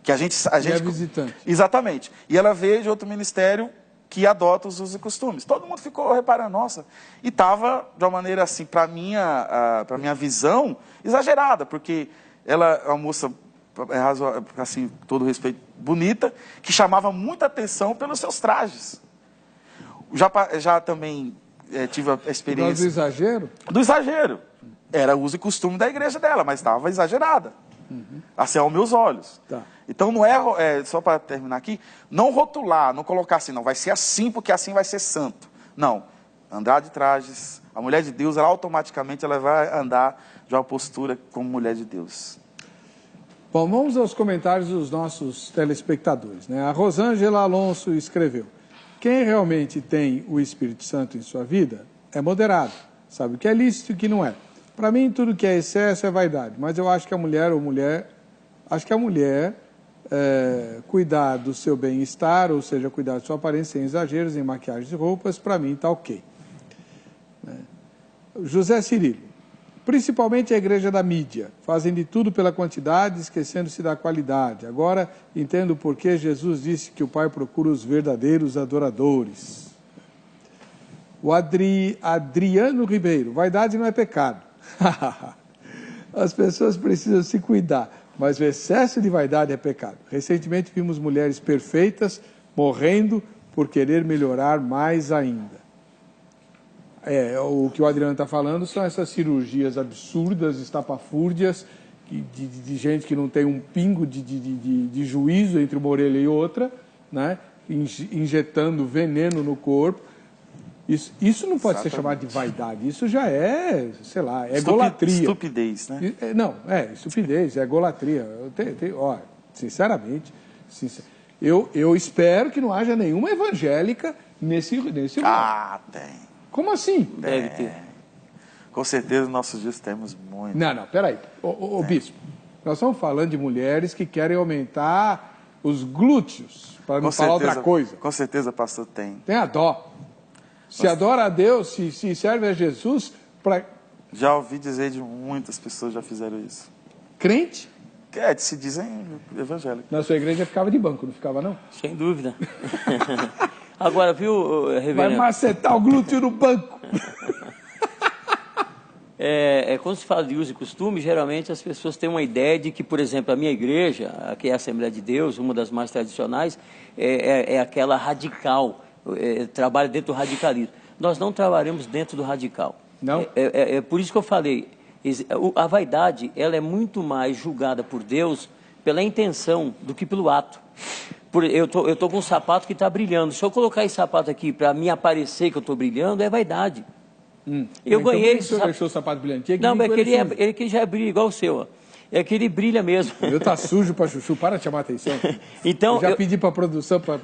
Que a gente é visitante. Exatamente. E ela veio de outro ministério que adota os usos e costumes. Todo mundo ficou reparando, nossa. E estava, de uma maneira assim, para minha visão, exagerada, porque ela é uma moça, assim, todo respeito, bonita, que chamava muita atenção pelos seus trajes. Já também tive a experiência... Do exagero? Do exagero. Era uso e costume da igreja dela, mas estava exagerada. Assim, aos meus olhos. Tá. Então, não só para terminar aqui, não rotular, não colocar assim, não, vai ser assim porque assim vai ser santo. Não. Andar de trajes, a mulher de Deus, ela automaticamente ela vai andar de uma postura como mulher de Deus. Bom, vamos aos comentários dos nossos telespectadores, né? A Rosângela Alonso escreveu: quem realmente tem o Espírito Santo em sua vida é moderado, sabe o que é lícito e o que não é. Para mim, tudo que é excesso é vaidade, mas eu acho que a mulher cuidar do seu bem-estar, ou seja, cuidar da sua aparência sem exageros, em maquiagens e roupas, para mim está ok. José Cirilo: principalmente a igreja da mídia, fazem de tudo pela quantidade, esquecendo-se da qualidade. Agora entendo por que Jesus disse que o Pai procura os verdadeiros adoradores. O Adriano Ribeiro: vaidade não é pecado. As pessoas precisam se cuidar, mas o excesso de vaidade é pecado. Recentemente vimos mulheres perfeitas morrendo por querer melhorar mais ainda. O que o Adriano está falando são essas cirurgias absurdas, estapafúrdias, de gente que não tem um pingo de juízo entre uma orelha e outra, né? Injetando veneno no corpo. Isso não pode ser chamado de vaidade, isso já é, sei lá, é egolatria. Estupidez, né? Não, estupidez, é egolatria. Sinceramente, eu espero que não haja nenhuma evangélica nesse tem. Como assim? Deve ter. Com certeza, nos nossos dias temos muito. Não, peraí. Ô bispo, nós estamos falando de mulheres que querem aumentar os glúteos, para não falar outra coisa. Com certeza, pastor, tem. Tem a dó. Se adora a Deus, se serve a Jesus, já ouvi dizer de muitas pessoas já fizeram isso. Crente? Se dizem evangélicos. Na sua igreja ficava de banco, não ficava não? Sem dúvida. Agora, viu, reverendo? Vai macetar o glúteo no banco. Quando se fala de uso e costume, geralmente as pessoas têm uma ideia de que, por exemplo, a minha igreja, que é a Assembleia de Deus, uma das mais tradicionais, é aquela radical, trabalha dentro do radicalismo. Nós não trabalhamos dentro do radical. Não? Por isso que eu falei, a vaidade ela é muito mais julgada por Deus pela intenção do que pelo ato. Eu tô com um sapato que está brilhando. Se eu colocar esse sapato aqui para me aparecer que eu estou brilhando, é vaidade. Eu ganhei esse sapato. Deixou o sapato brilhante? Não, mas ele que já brilha igual o seu. É que ele brilha mesmo. O meu tá sujo para chuchu, para de chamar a atenção. Então, eu já pedi para a produção para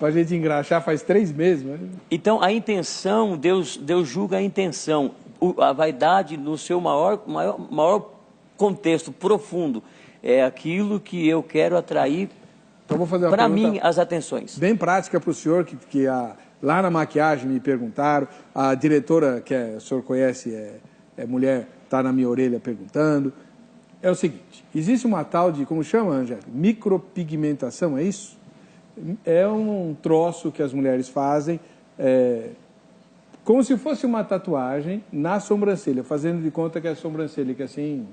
a gente engraxar faz 3 meses. Mas... Então, a intenção, Deus julga a intenção. A vaidade, no seu maior contexto profundo, é aquilo que eu quero atrair para mim as atenções. Bem prática para o senhor, lá na maquiagem me perguntaram, a diretora, que o senhor conhece, é mulher, está na minha orelha perguntando. É o seguinte, existe uma tal de, como chama, Angélica? Micropigmentação, é isso? É um troço que as mulheres fazem, como se fosse uma tatuagem na sobrancelha, fazendo de conta que é a sobrancelha, que assim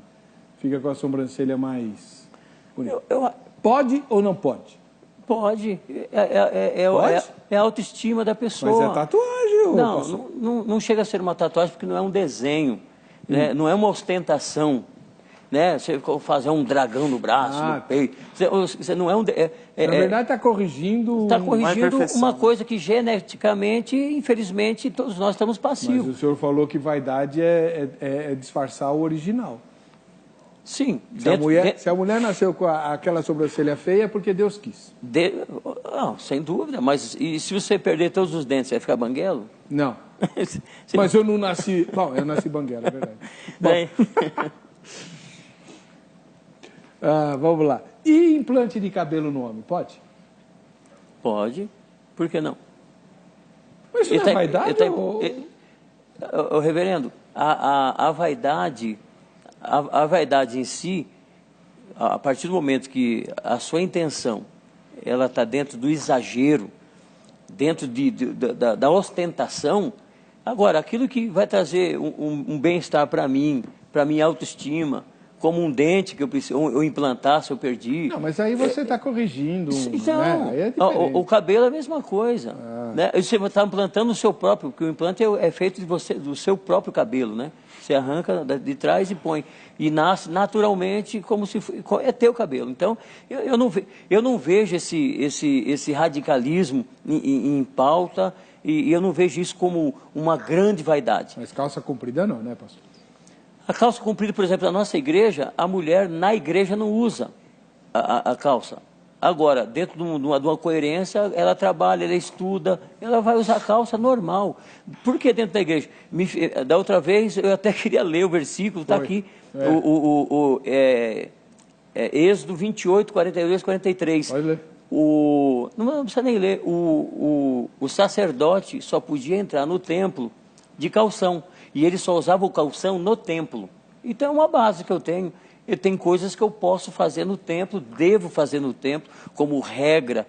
fica com a sobrancelha mais bonita. Pode ou não pode? Pode. Pode? É a autoestima da pessoa. Mas é tatuagem? Não chega a ser uma tatuagem porque não é um desenho, né? Não é uma ostentação. Né? Você fazer um dragão no braço, no peito. Você não é um... Na verdade, está corrigindo... Está corrigindo uma coisa que geneticamente, infelizmente, todos nós estamos passivos. Mas o senhor falou que vaidade é disfarçar o original. Sim. Se a mulher nasceu com aquela sobrancelha feia, é porque Deus quis. Não, sem dúvida. Mas e se você perder todos os dentes, você vai ficar banguelo? Não. Mas eu não nasci... Bom, eu nasci banguelo, é verdade. Bom. Vamos lá. E implante de cabelo no homem, pode? Pode. Por que não? Mas isso não é vaidade? Ô, reverendo, a vaidade em si, a partir do momento que a sua intenção ela está dentro do exagero, dentro da ostentação, agora, aquilo que vai trazer um bem-estar para mim, para minha autoestima, como um dente que eu preciso, ou implantar se eu perdi. Não, mas aí você está corrigindo. Então, né? Aí é o cabelo é a mesma coisa. Né? Você está implantando o seu próprio, porque o implante é feito do seu próprio cabelo, né? Você arranca de trás e põe. E nasce naturalmente como se é teu cabelo. Então, eu não vejo esse radicalismo em pauta e eu não vejo isso como uma grande vaidade. Mas calça comprida não, né, pastor? A calça comprida, por exemplo, na nossa igreja, a mulher na igreja não usa a calça. Agora, dentro de uma coerência, ela trabalha, ela estuda, ela vai usar a calça normal. Por que dentro da igreja? Da outra vez, eu até queria ler o versículo, está aqui, Êxodo 28, 42, 43. Pode ler. Não precisa nem ler. O sacerdote só podia entrar no templo de calção. E ele só usava o calção no templo. Então é uma base que eu tenho. Eu tenho coisas que eu posso fazer no templo, devo fazer no templo, como regra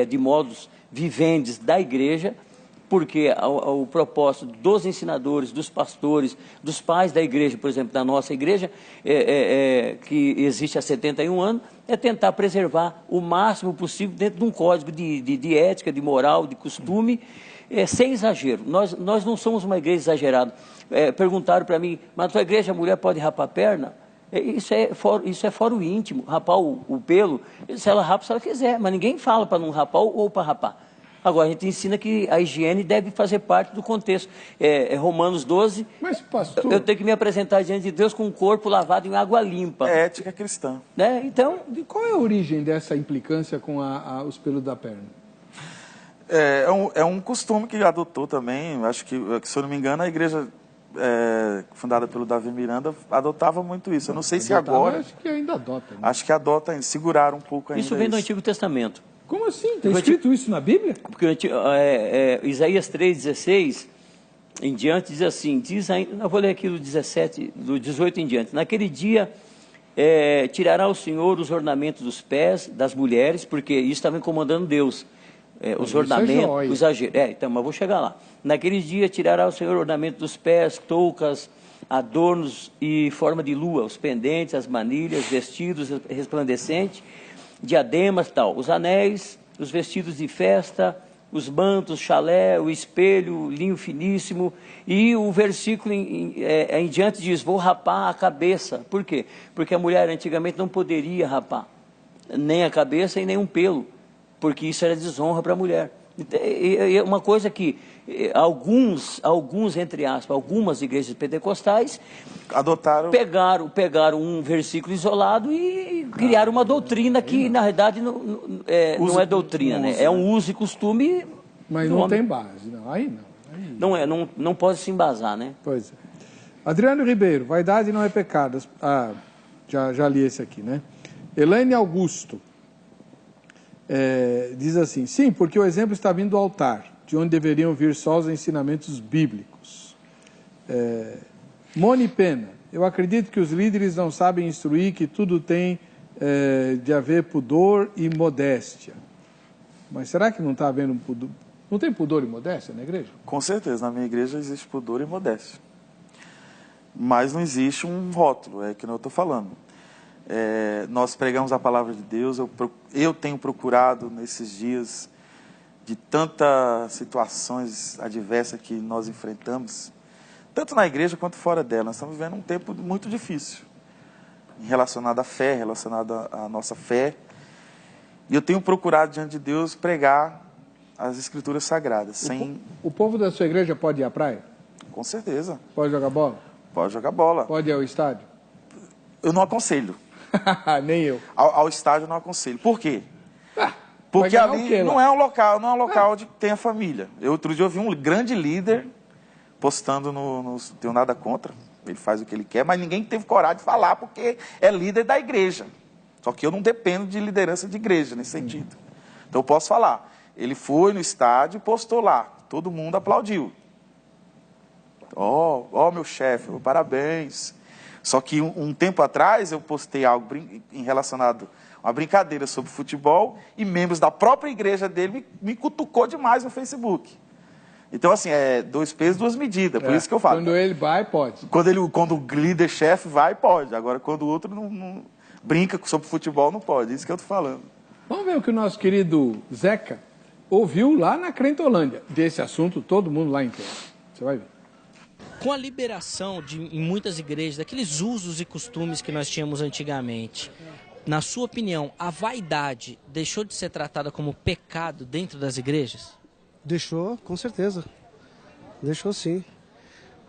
de modos vivendes da igreja, porque o propósito dos ensinadores, dos pastores, dos pais da igreja, por exemplo, da nossa igreja, que existe há 71 anos, é tentar preservar o máximo possível dentro de um código de ética, de moral, de costume, sem exagero. Nós não somos uma igreja exagerada. Perguntaram para mim, mas a tua igreja a mulher pode rapar a perna? Isso é fora o íntimo, rapar o pelo, se ela rapa se ela quiser, mas ninguém fala para não rapar ou para rapar. Agora, a gente ensina que a higiene deve fazer parte do contexto. Romanos 12, mas, pastor, eu tenho que me apresentar diante de Deus com o corpo lavado em água limpa. É ética cristã. Né? Então, qual é a origem dessa implicância com os pelos da perna? É um costume que adotou também, acho que, se eu não me engano, a igreja fundada pelo Davi Miranda adotava muito isso. Eu não sei se agora... Acho que ainda adota. Né? Acho que adota ainda, seguraram um pouco ainda isso vem do Antigo Testamento. Como assim? Está escrito isso na Bíblia? Porque Isaías 3,16 em diante diz assim, eu vou ler aqui do 17, do 18 em diante. Naquele dia tirará o Senhor os ornamentos dos pés das mulheres, porque isso estava incomodando Deus. Os ornamentos, o exagero. Então, mas vou chegar lá. Naquele dia tirará o Senhor o ornamento dos pés, toucas, adornos e forma de lua, os pendentes, as manilhas, vestidos resplandecentes, diademas, tal, os anéis, os vestidos de festa, os mantos, chalé, o espelho, linho finíssimo, e o versículo em diante diz, vou rapar a cabeça. Por quê? Porque a mulher antigamente não poderia rapar, nem a cabeça e nem um pelo, porque isso era desonra para a mulher. É uma coisa que alguns, entre aspas, algumas igrejas pentecostais adotaram, pegaram um versículo isolado e criaram uma doutrina que, na verdade, não é doutrina, né? É um uso e costume. Mas não tem base, não. Aí não. Não pode se embasar, né? Pois é. Adriano Ribeiro, vaidade não é pecado. Já li esse aqui, né? Elaine Augusto. Diz assim, sim, porque o exemplo está vindo do altar, de onde deveriam vir só os ensinamentos bíblicos. Moni Pena, eu acredito que os líderes não sabem instruir que tudo tem de haver pudor e modéstia. Mas será que não está havendo pudor? Não tem pudor e modéstia na igreja? Com certeza, na minha igreja existe pudor e modéstia. Mas não existe um rótulo, é que eu estou falando. Nós pregamos a palavra de Deus, eu tenho procurado nesses dias de tantas situações adversas que nós enfrentamos, tanto na igreja quanto fora dela. Nós estamos vivendo um tempo muito difícil, relacionado à fé, relacionado à nossa fé. E eu tenho procurado diante de Deus pregar as escrituras sagradas. O povo da sua igreja pode ir à praia? Com certeza. Pode jogar bola? Pode jogar bola. Pode ir ao estádio? Eu não aconselho. Nem eu. Ao estádio eu não aconselho. Por quê? Porque ali não é um local de que tenha família. Outro dia eu vi um grande líder postando não tenho nada contra, ele faz o que ele quer, mas ninguém teve coragem de falar porque é líder da igreja. Só que eu não dependo de liderança de igreja nesse sentido. Então eu posso falar. Ele foi no estádio e postou lá. Todo mundo aplaudiu. Ó, meu chefe, parabéns. Só que um tempo atrás eu postei algo relacionado a uma brincadeira sobre futebol e membros da própria igreja dele me cutucou demais no Facebook. Então, assim, é 2 pesos, 2 medidas, por isso que eu falo. Quando ele vai, pode. Quando o líder-chefe vai, pode. Agora, quando o outro não brinca sobre futebol, não pode. Isso que eu estou falando. Vamos ver o que o nosso querido Zeca ouviu lá na Crentolândia. Desse assunto, todo mundo lá entende. Você vai ver. Com a liberação em muitas igrejas daqueles usos e costumes que nós tínhamos antigamente, na sua opinião, a vaidade deixou de ser tratada como pecado dentro das igrejas? Deixou, com certeza. Deixou sim.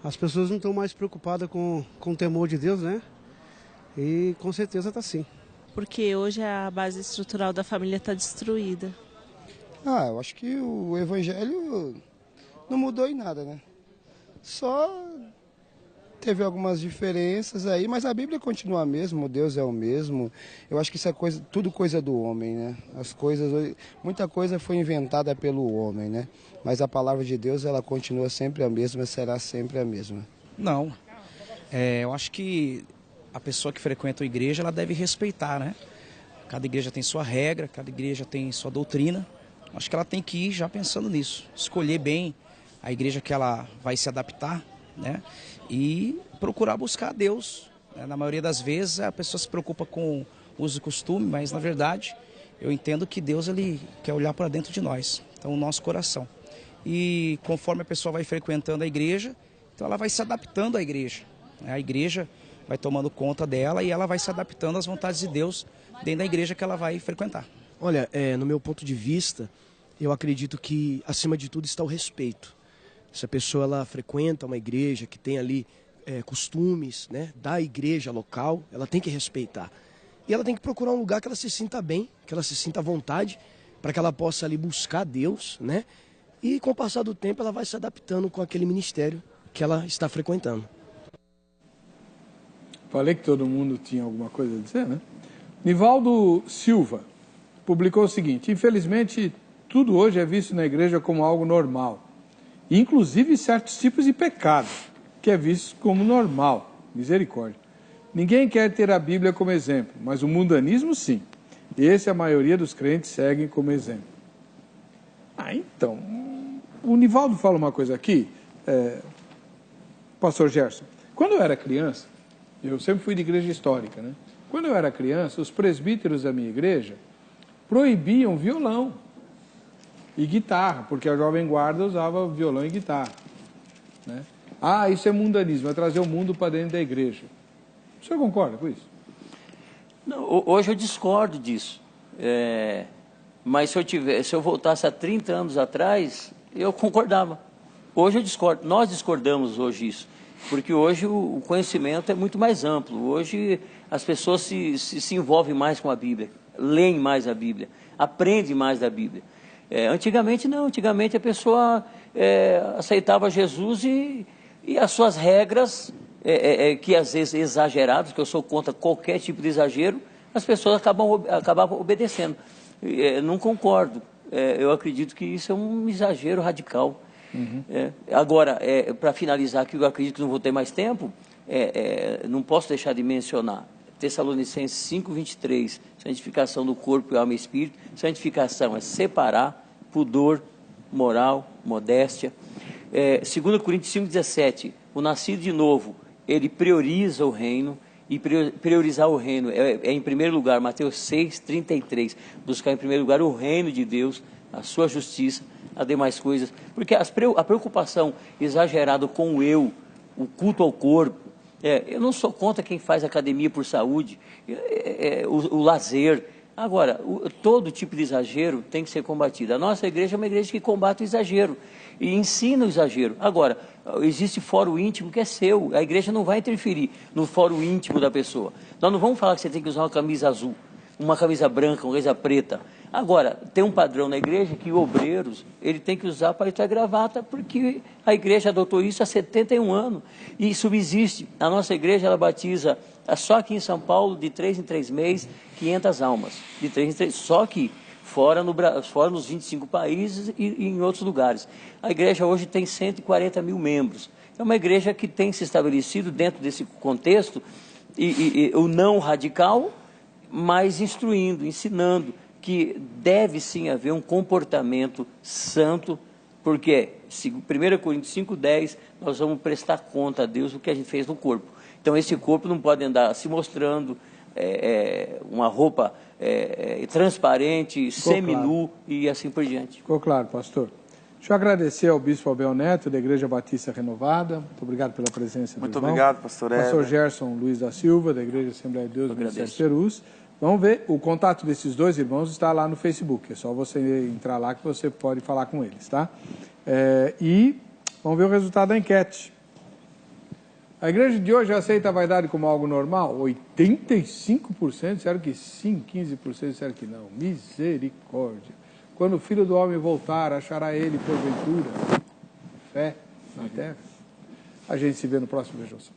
As pessoas não estão mais preocupadas com o temor de Deus, né? E com certeza está sim. Porque hoje a base estrutural da família está destruída. Eu acho que o evangelho não mudou em nada, né? Só teve algumas diferenças aí, mas a Bíblia continua a mesma, Deus é o mesmo. Eu acho que isso é tudo coisa do homem, né? Muita coisa foi inventada pelo homem, né? Mas a palavra de Deus, ela continua sempre a mesma, será sempre a mesma. Não. Eu acho que a pessoa que frequenta a igreja, ela deve respeitar, né? Cada igreja tem sua regra, cada igreja tem sua doutrina. Acho que ela tem que ir já pensando nisso. Escolher bem a igreja que ela vai se adaptar, né? E procurar buscar a Deus. Na maioria das vezes a pessoa se preocupa com uso e costume, mas na verdade eu entendo que Deus ele quer olhar para dentro de nós, então o nosso coração. E conforme a pessoa vai frequentando a igreja, então ela vai se adaptando à igreja. A igreja vai tomando conta dela e ela vai se adaptando às vontades de Deus dentro da igreja que ela vai frequentar. Olha, no meu ponto de vista, eu acredito que acima de tudo está o respeito. Se a pessoa ela frequenta uma igreja que tem ali costumes, né, da igreja local, ela tem que respeitar. E ela tem que procurar um lugar que ela se sinta bem, que ela se sinta à vontade, para que ela possa ali buscar Deus, né? E com o passar do tempo ela vai se adaptando com aquele ministério que ela está frequentando. Falei que todo mundo tinha alguma coisa a dizer, né? Nivaldo Silva publicou o seguinte: infelizmente, tudo hoje é visto na igreja como algo normal. Inclusive certos tipos de pecado, que é visto como normal. Misericórdia. Ninguém quer ter a Bíblia como exemplo, mas o mundanismo sim. Esse a maioria dos crentes seguem como exemplo. Então, o Nivaldo fala uma coisa aqui, Pastor Gerson. Quando eu era criança, eu sempre fui de igreja histórica, né? Quando eu era criança, os presbíteros da minha igreja proibiam violão e guitarra, porque a Jovem Guarda usava violão e guitarra, né? Isso é mundanismo, é trazer o mundo para dentro da igreja. O senhor concorda com isso? Não, hoje eu discordo disso. Mas se eu voltasse a 30 anos atrás, eu concordava. Hoje eu discordo. Nós discordamos hoje isso, porque hoje o conhecimento é muito mais amplo. Hoje as pessoas se envolvem mais com a Bíblia, leem mais a Bíblia, aprendem mais da Bíblia. Antigamente não, antigamente a pessoa aceitava Jesus e as suas regras, que às vezes exageradas, que eu sou contra qualquer tipo de exagero, as pessoas acabavam obedecendo. Não concordo, eu acredito que isso é um exagero radical. Uhum. Agora, para finalizar aqui, eu acredito que não vou ter mais tempo, não posso deixar de mencionar Tessalonicenses 5:23, santificação do corpo, alma e espírito. Santificação é separar, pudor, moral, modéstia. 2 Coríntios 5:17, o nascido de novo, ele prioriza o reino, e priorizar o reino em primeiro lugar, Mateus 6:33, buscar em primeiro lugar o reino de Deus, a sua justiça, as demais coisas, porque a preocupação exagerada com o eu, o culto ao corpo, eu não sou contra quem faz academia por saúde, o lazer. Agora, todo tipo de exagero tem que ser combatido. A nossa igreja é uma igreja que combate o exagero e ensina o exagero. Agora, existe fórum íntimo que é seu, a igreja não vai interferir no fórum íntimo da pessoa. Nós não vamos falar que você tem que usar uma camisa azul, uma camisa branca, uma camisa preta. Agora, tem um padrão na igreja que obreiros, ele tem que usar paletó e gravata, porque a igreja adotou isso há 71 anos e subsiste. A nossa igreja, ela batiza, só aqui em São Paulo, de 3 em 3 meses, 500 almas. De 3 em 3, só aqui. fora nos 25 países e em outros lugares. A igreja hoje tem 140 mil membros. É uma igreja que tem se estabelecido dentro desse contexto, o não radical, mas instruindo, ensinando que deve sim haver um comportamento santo, porque 1 Coríntios 5,10, nós vamos prestar conta a Deus do que a gente fez no corpo. Então esse corpo não pode andar se mostrando uma roupa transparente, seminu e assim por diante. Ficou claro, pastor. Deixa eu agradecer ao Bispo Abel Neto, da Igreja Batista Renovada. Muito obrigado pela presença do Muito irmão. obrigado, pastor Heber. Pastor Gerson Luiz da Silva, da Igreja Assembleia de Deus do Ministério Perus. Vamos ver, o contato desses dois irmãos está lá no Facebook. É só você entrar lá que você pode falar com eles, tá? E vamos ver o resultado da enquete. A igreja de hoje aceita a vaidade como algo normal? 85% disseram que sim, 15% disseram que não. Misericórdia. Quando o Filho do Homem voltar, achará ele, porventura, fé na terra? A gente se vê no próximo Vejam Só.